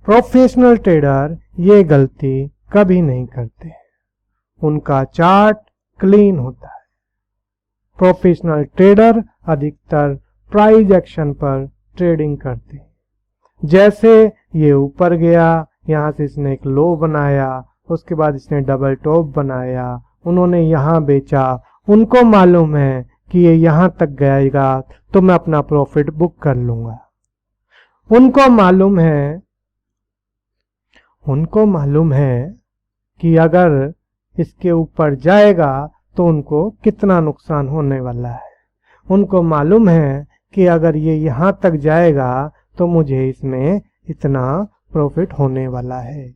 Professional trader ये गलती कभी नहीं करते, उनका चार्ट क्लीन होता है। प्रोफेशनल ट्रेडर अधिकतर प्राइस एक्शन पर ट्रेडिंग करते हैं। जैसे ये ऊपर गया, यहाँ से इसने एक लो बनाया, उसके बाद इसने डबल टॉप बनाया, उन्होंने यहाँ बेचा, उनको मालूम है कि ये यहाँ तक गएगा तो मैं अपना प्रॉफिट बुक कर लूंगा। उनको मालूम है कि अगर इसके ऊपर जाएगा तो उनको कितना नुकसान होने वाला है। उनको मालूम है कि अगर ये यहाँ तक जाएगा तो मुझे इसमें इतना प्रॉफिट होने वाला है।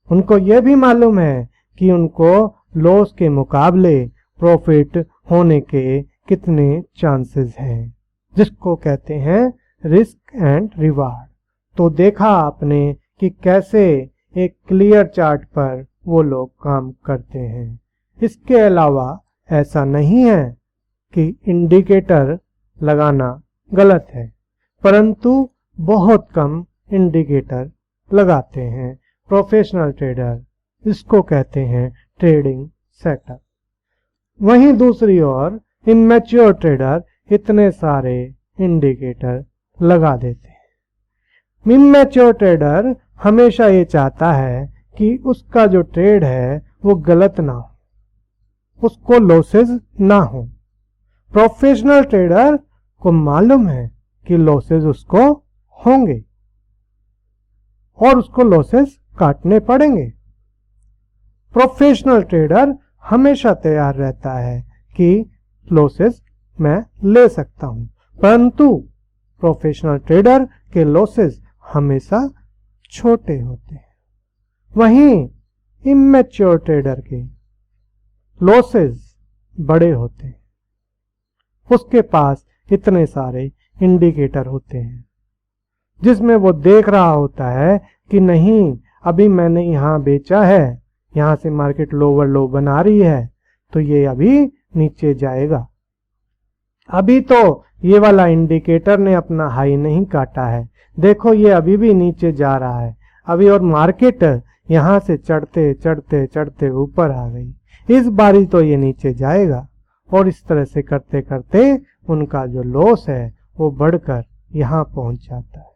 उनको ये भी मालूम है कि उनको लॉस के मुकाबले प्रॉफिट होने के कितने चांसेस हैं, जिसको कहते हैं रिस्क एंड रिवार्ड। तो देखा आपने कि कैसे एक क्लियर चार्ट पर वो लोग काम करते हैं। इसके अलावा ऐसा नहीं है कि इंडिकेटर लगाना गलत है, परंतु बहुत कम इंडिकेटर लगाते हैं प्रोफेशनल ट्रेडर। इसको कहते हैं ट्रेडिंग सेटअप। वहीं दूसरी ओर इमैच्योर ट्रेडर इतने सारे इंडिकेटर लगा देते हैं। इमैच्योर ट्रेडर हमेशा ये चाहता है कि उसका जो ट्रेड है वो गलत ना हो, उसको लॉसेस ना हो। प्रोफेशनल ट्रेडर को मालूम है कि लॉसेस उसको होंगे और उसको लॉसेस काटने पड़ेंगे। प्रोफेशनल ट्रेडर हमेशा तैयार रहता है कि लॉसेस मैं ले सकता हूं, परंतु प्रोफेशनल ट्रेडर के लॉसेस हमेशा छोटे होते हैं। वहीं इमैच्योर ट्रेडर के लॉसेस बड़े होते हैं। उसके पास इतने सारे इंडिकेटर होते हैं जिसमें वो देख रहा होता है कि नहीं, अभी मैंने यहाँ बेचा है, यहाँ से मार्केट लोअर लो बना रही है तो ये अभी नीचे जाएगा। अभी तो ये वाला इंडिकेटर ने अपना हाई नहीं काटा है, देखो ये अभी भी नीचे जा रहा है अभी, और मार्केट यहाँ से चढ़ते चढ़ते चढ़ते ऊपर आ गई, इस बारी तो ये नीचे जाएगा। और इस तरह से करते करते उनका जो लॉस है वो बढ़कर यहाँ पहुंच जाता है।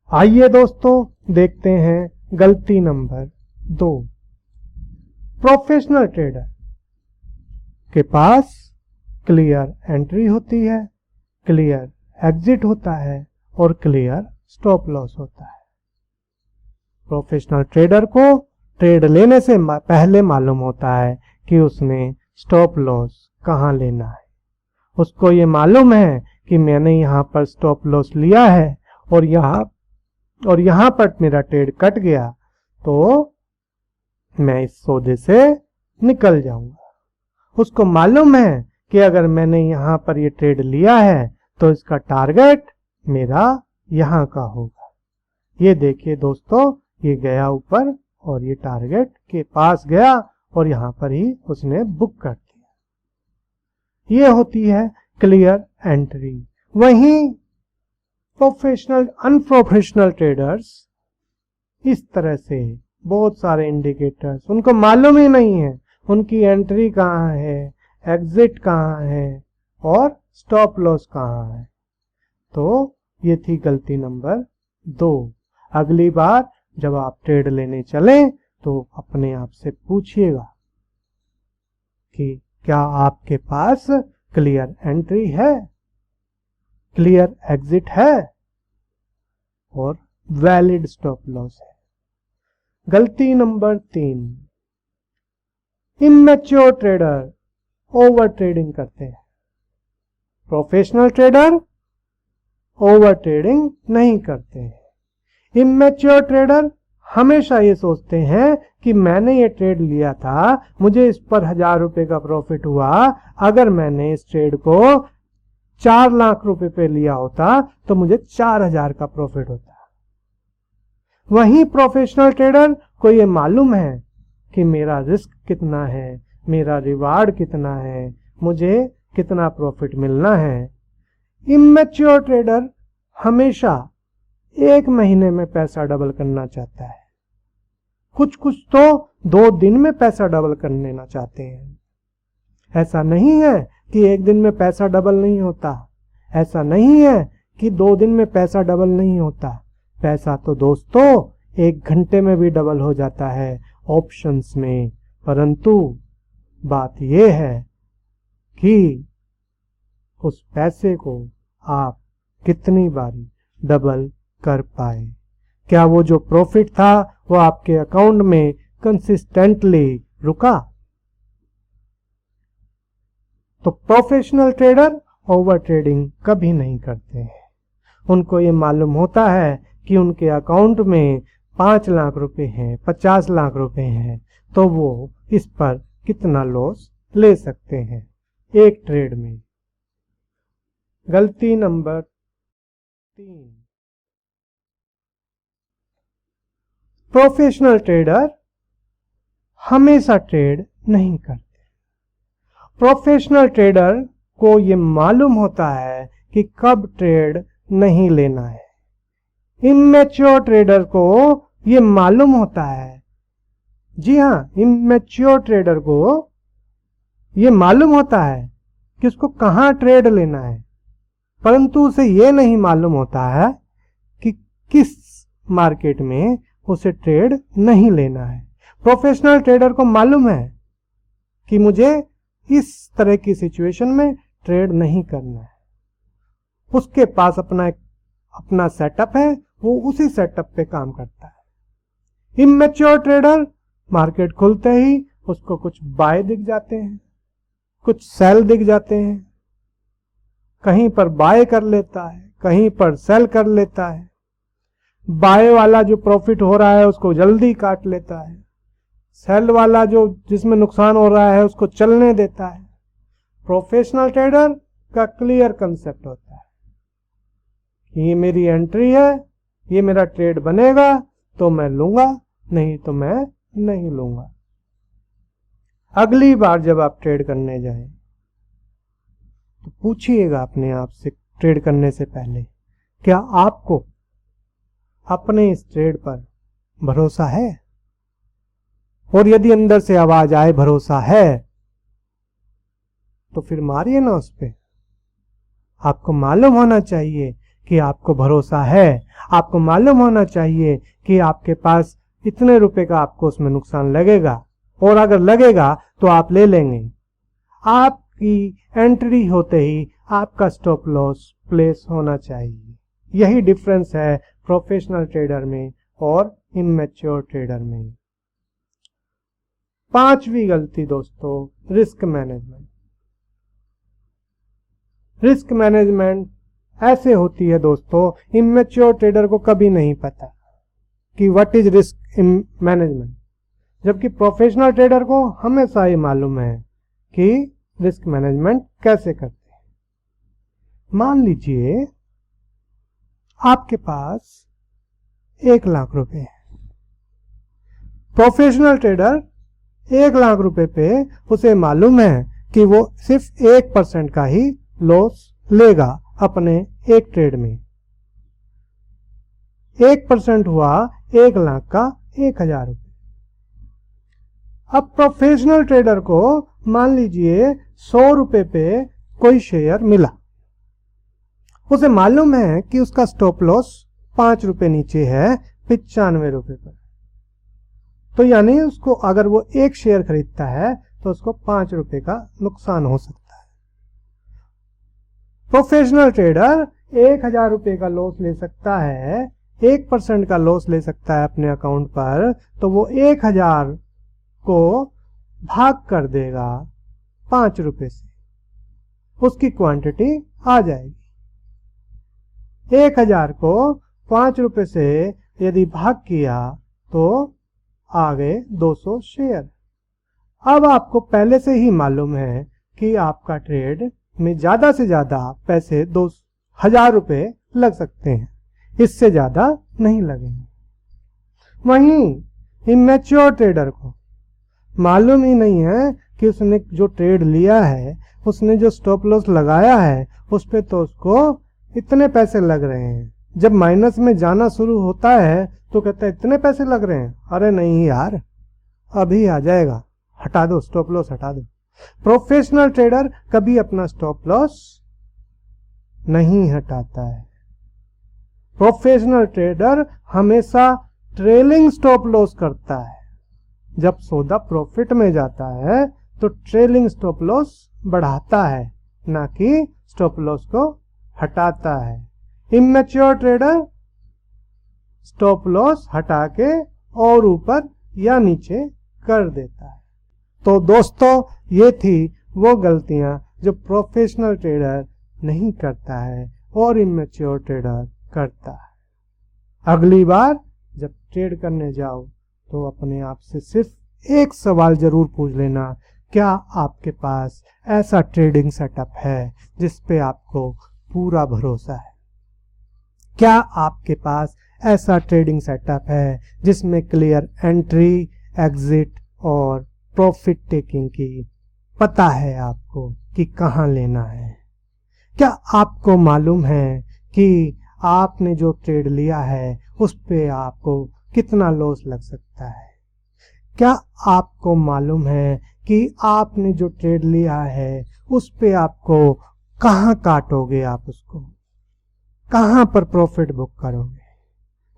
आइए दोस्तों देखते हैं गलती नंबर 2। प्रोफेशनल ट्रेडर के पास क्लियर एंट्री होती है, क्लियर एग्जिट होता है और क्लियर स्टॉप लॉस होता है। प्रोफेशनल ट्रेडर को ट्रेड लेने से पहले मालूम होता है कि उसने स्टॉप लॉस कहां लेना है। उसको ये मालूम है कि मैंने यहाँ पर स्टॉप लॉस लिया है और यहाँ पर मेरा ट्रेड कट गया तो मैं इस सौदे से निकल जाऊंगा। उसको मालूम है कि अगर मैंने यहाँ पर ये ट्रेड लिया है तो इसका टारगेट मेरा यहाँ का होगा। ये देखिए दोस्तों, ये गया ऊपर और ये टारगेट के पास गया और यहाँ पर ही उसने बुक कर दिया। ये होती है क्लियर एंट्री। वहीं अनप्रोफेशनल ट्रेडर्स इस तरह से बहुत सारे इंडिकेटर्स, उनको मालूम ही नहीं है उनकी एंट्री कहाँ है, एग्जिट कहाँ है और स्टॉप लॉस कहाँ है। तो ये थी गलती नंबर 2। अगली बार जब आप ट्रेड लेने चलें तो अपने आप से पूछिएगा कि क्या आपके पास क्लियर एंट्री है, क्लियर एग्जिट है और वैलिड स्टॉप लॉस है। गलती number 3, immature trader over trading करते हैं। प्रोफेशनल ट्रेडर ओवर ट्रेडिंग नहीं करते हैं। इमैच्योर ट्रेडर हमेशा ये सोचते हैं कि मैंने ये ट्रेड लिया था, मुझे इस पर 1000 रुपए का प्रॉफिट हुआ, अगर मैंने इस ट्रेड को 4 लाख रुपए पे लिया होता तो मुझे 4000 का प्रॉफिट होता। वहीं प्रोफेशनल ट्रेडर को ये मालूम है कि मेरा रिस्क कितना है, मेरा रिवार्ड कितना है, मुझे कितना प्रॉफिट मिलना है। इमैच्योर ट्रेडर हमेशा 1 महीने में पैसा डबल करना चाहता है, कुछ तो 2 दिन में पैसा डबल कर लेना चाहते हैं। ऐसा नहीं है कि 1 दिन में पैसा डबल नहीं होता, ऐसा नहीं है कि 2 दिन में पैसा डबल नहीं होता। पैसा तो दोस्तों 1 घंटे में भी डबल हो जाता है ऑप्शंस में, परंतु बात यह है कि उस पैसे को आप कितनी बारी डबल कर पाए। क्या वो जो प्रॉफिट था वो आपके अकाउंट में कंसिस्टेंटली रुका? तो प्रोफेशनल ट्रेडर ओवर ट्रेडिंग कभी नहीं करते हैं। उनको ये मालूम होता है कि उनके अकाउंट में 5 लाख रुपए हैं, 50 लाख रुपए हैं, तो वो इस पर कितना लॉस ले सकते हैं एक ट्रेड में। गलती नंबर 3, प्रोफेशनल ट्रेडर हमेशा ट्रेड नहीं करते। प्रोफेशनल ट्रेडर को ये मालूम होता है कि कब ट्रेड नहीं लेना है। इमैच्योर ट्रेडर को ये मालूम होता है, जी हाँ, इमैच्योर ट्रेडर को ये मालूम होता है कि उसको कहाँ ट्रेड लेना है, परंतु उसे ये नहीं मालूम होता है कि किस मार्केट में उसे ट्रेड नहीं लेना है। प्रोफेशनल ट्रेडर को मालूम है कि मुझे इस तरह की सिचुएशन में ट्रेड नहीं करना है। उसके पास अपना सेटअप है, वो उसी सेटअप पे काम करता है। इमैच्योर ट्रेडर मार्केट खुलते ही उसको कुछ बाय दिख जाते हैं, कुछ सेल दिख जाते हैं, कहीं पर बाय कर लेता है, कहीं पर सेल कर लेता है। बाय वाला जो प्रॉफिट हो रहा है उसको जल्दी काट लेता है, सेल वाला जो जिसमें नुकसान हो रहा है उसको चलने देता है। प्रोफेशनल ट्रेडर का क्लियर कंसेप्ट होता है कि ये मेरी एंट्री है, ये मेरा ट्रेड बनेगा तो मैं लूंगा, नहीं तो मैं नहीं लूंगा। अगली बार जब आप ट्रेड करने जाएं तो पूछिएगा अपने आप से ट्रेड करने से पहले, क्या आपको अपने इस ट्रेड पर भरोसा है? और यदि अंदर से आवाज आए भरोसा है तो फिर मारिए ना उस पे। आपको मालूम होना चाहिए कि आपको भरोसा है, आपको मालूम होना चाहिए कि आपके पास इतने रुपए का आपको उसमें नुकसान लगेगा, और अगर लगेगा तो आप ले लेंगे। आपकी एंट्री होते ही आपका स्टॉप लॉस प्लेस होना चाहिए। यही डिफरेंस है प्रोफेशनल ट्रेडर में और इमैच्योर ट्रेडर में। 5वीं गलती दोस्तों, रिस्क मैनेजमेंट। रिस्क मैनेजमेंट ऐसे होती है दोस्तों, इमैच्योर ट्रेडर को कभी नहीं पता कि व्हाट इज रिस्क मैनेजमेंट, जबकि प्रोफेशनल ट्रेडर को हमेशा ये मालूम है कि रिस्क मैनेजमेंट कैसे करते हैं। मान लीजिए आपके पास 1 लाख रुपए है। प्रोफेशनल ट्रेडर 1 लाख रुपए पे उसे मालूम है कि वो सिर्फ 1% का ही लॉस लेगा अपने एक ट्रेड में। 1% हुआ 1 लाख का 1000 रुपए। अब प्रोफेशनल ट्रेडर को मान लीजिए 100 रुपए पे कोई शेयर मिला, उसे मालूम है कि उसका स्टॉप लॉस 5 रुपए नीचे है 95 रुपए पर, तो यानी उसको अगर वो 1 शेयर खरीदता है तो उसको 5 रुपए का नुकसान हो सकता है। प्रोफेशनल ट्रेडर 1000 रुपए का लॉस ले सकता है, 1% का लॉस ले सकता है अपने अकाउंट पर, तो वो 1000 को भाग कर देगा 5 रुपए से, उसकी क्वांटिटी आ जाएगी। 1000 को 5 रुपए से यदि भाग किया तो आ गए 200 शेयर। अब आपको पहले से ही मालूम है कि आपका ट्रेड में ज्यादा से ज्यादा पैसे 2000 रुपए लग सकते हैं, इससे ज्यादा नहीं लगेंगे। वहीं इमैच्योर ट्रेडर को मालूम ही नहीं है कि उसने जो ट्रेड लिया है, उसने जो स्टॉप लॉस लगाया है, उस पे तो उसको इतने पैसे लग रहे हैं, जब माइनस में जाना शुरू होता है तो कहता है इतने पैसे लग रहे हैं, अरे नहीं यार अभी आ जाएगा, हटा दो, स्टॉप लॉस हटा दो। प्रोफेशनल ट्रेडर कभी अपना स्टॉप लॉस नहीं हटाता है। प्रोफेशनल ट्रेडर हमेशा ट्रेलिंग स्टॉप लॉस करता है। जब सौदा प्रॉफिट में जाता है तो ट्रेलिंग स्टॉप लॉस बढ़ाता है, ना कि स्टॉप लॉस को हटाता है। इमैच्योर ट्रेडर स्टॉप लॉस हटा के और ऊपर या नीचे कर देता है। तो दोस्तों ये थी वो गलतियां जो प्रोफेशनल ट्रेडर नहीं करता है और इमैच्योर ट्रेडर करता है। अगली बार जब ट्रेड करने जाओ तो अपने आप से सिर्फ एक सवाल जरूर पूछ लेना, क्या आपके पास ऐसा ट्रेडिंग सेटअप है जिस पे आपको पूरा भरोसा है? क्या आपके पास ऐसा ट्रेडिंग सेटअप है जिसमें क्लियर एंट्री, एग्जिट और प्रॉफिट टेकिंग की पता है आपको कि कहां लेना है? क्या आपको मालूम है कि आपने जो ट्रेड लिया है उस पे आपको कितना लॉस लग सकता है? क्या आपको मालूम है कि आपने जो ट्रेड लिया है उस पे आपको कहां काटोगे, आप उसको कहां पर प्रॉफिट बुक करोगे?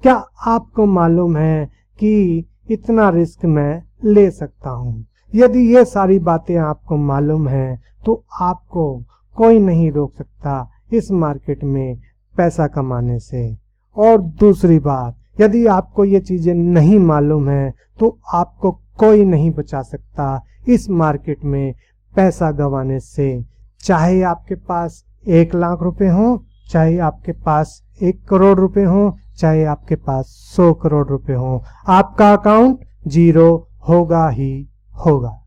क्या आपको मालूम है कि इतना रिस्क मैं ले सकता हूं? यदि ये सारी बातें आपको मालूम है तो आपको कोई नहीं रोक सकता इस मार्केट में पैसा कमाने से। और दूसरी बात, यदि आपको ये चीजें नहीं मालूम है तो आपको कोई नहीं बचा सकता इस मार्केट में पैसा गंवाने से। चाहे आपके पास 1 लाख रुपए हो, चाहे आपके पास 1 करोड़ रुपए हो, चाहे आपके पास 100 करोड़ रुपए हो, आपका अकाउंट जीरो होगा ही होगा।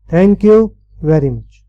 Thank you very much.